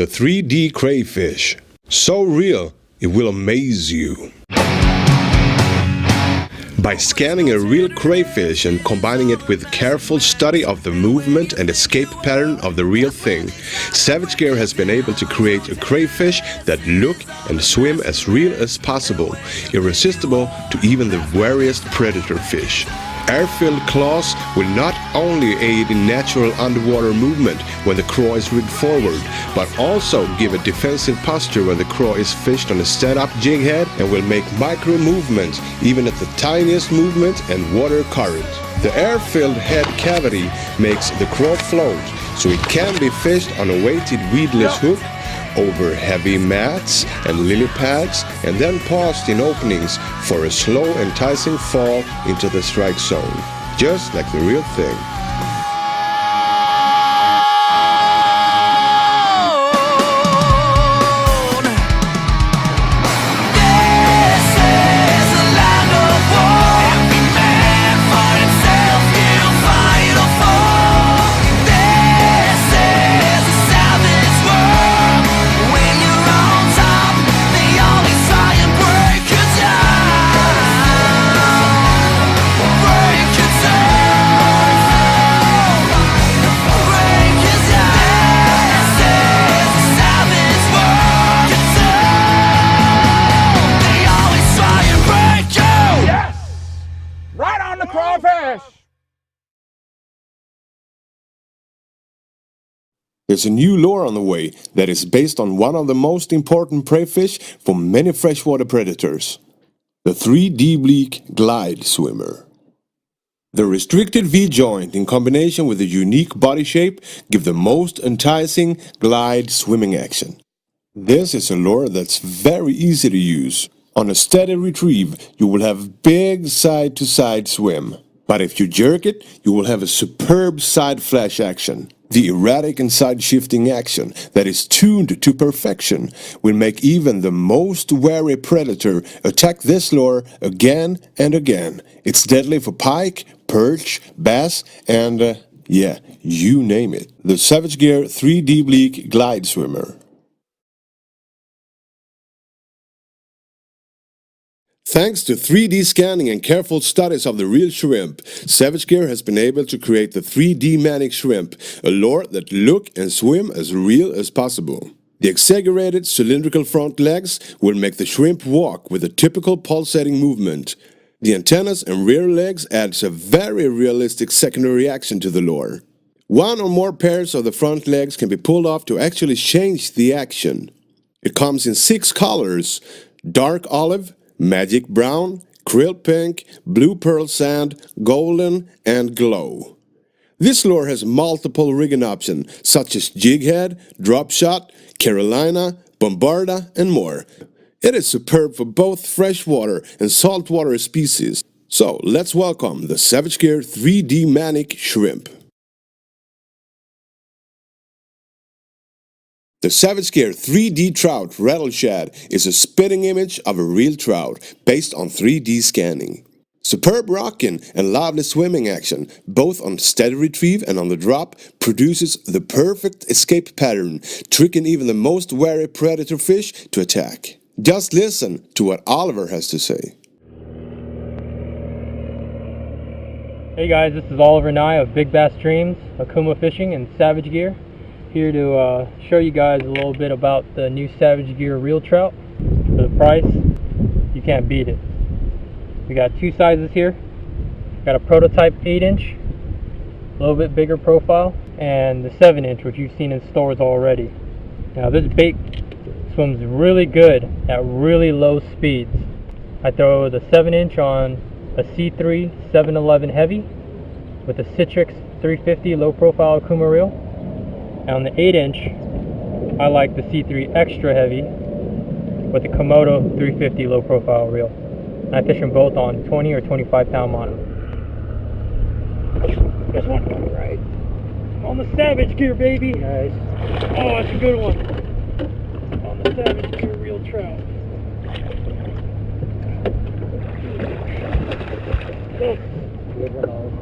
The 3D crayfish. So real, it will amaze you. By scanning a real crayfish and combining it with careful study of the movement and escape pattern of the real thing, Savage Gear has been able to create a crayfish that look and swim as real as possible, irresistible to even the wariest predator fish. Air-filled claws will not only aid in natural underwater movement when the craw is rigged forward, but also give a defensive posture when the craw is fished on a stand-up jig head, and will make micro movements even at the tiniest movement and water current. The air-filled head cavity makes the craw float, so it can be fished on a weighted weedless hook, over heavy mats and lily pads, and then paused in openings for a slow, enticing fall into the strike zone, just like the real thing. There's a new lure on the way that is based on one of the most important prey fish for many freshwater predators, the 3D bleak glide swimmer. The restricted V-joint in combination with a unique body shape give the most enticing glide swimming action. This is a lure that's very easy to use. On a steady retrieve, you will have big side-to-side swim. But if you jerk it, you will have a superb side flash action. The erratic and side-shifting action that is tuned to perfection will make even the most wary predator attack this lure again and again. It's deadly for pike, perch, bass, and yeah, you name it. The Savage Gear 3D Bleak Glide Swimmer. Thanks to 3D scanning and careful studies of the real shrimp, Savage Gear has been able to create the 3D manic shrimp, a lure that look and swim as real as possible. The exaggerated cylindrical front legs will make the shrimp walk with a typical pulsating movement. The antennas and rear legs adds a very realistic secondary action to the lure. One or more pairs of the front legs can be pulled off to actually change the action. It comes in 6 colors: dark olive, magic brown, krill pink, blue pearl sand, golden, and glow. This lure has multiple rigging options such as jig head, drop shot, Carolina, bombarda, and more. It is superb for both freshwater and saltwater species. So let's welcome the Savage Gear 3D Manic Shrimp. The Savage Gear 3D Trout Rattle Shad is a spitting image of a real trout based on 3D scanning. Superb rocking and lively swimming action, both on steady retrieve and on the drop, produces the perfect escape pattern, tricking even the most wary predator fish to attack. Just listen to what Oliver has to say. Hey guys, this is Oliver Nye of Big Bass Streams, Akuma Fishing, and Savage Gear. Here to show you guys a little bit about the new Savage Gear Reel Trout. For the price, you can't beat it. We got 2 sizes here. Got a prototype 8-inch, a little bit bigger profile, and the 7-inch, which you've seen in stores already. Now this bait swims really good at really low speeds. I throw the 7-inch on a C3 711 heavy with a Citrix 350 low profile Akuma reel. And on the 8-inch, I like the C3 extra heavy with the Komodo 350 low profile reel. And I fish them both on 20 or 25 pound mono. This one coming right. I'm on the Savage Gear, baby. Nice. Oh, that's a good one. On the Savage Gear Reel Trout. Good one.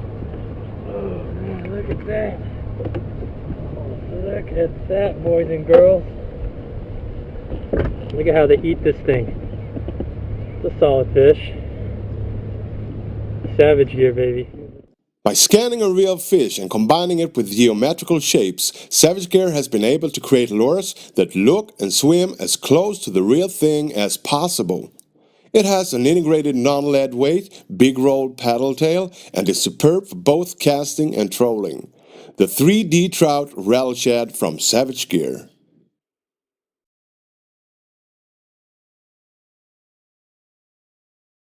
Oh man, look at that. Look at that, boys and girls. Look at how they eat this thing. It's a solid fish. Savage gear, baby. By scanning a real fish and combining it with geometrical shapes, Savage Gear has been able to create lures that look and swim as close to the real thing as possible. It has an integrated non-lead weight, big rolled paddle tail, and is superb for both casting and trolling. The 3D Trout Rattle Shad from Savage Gear.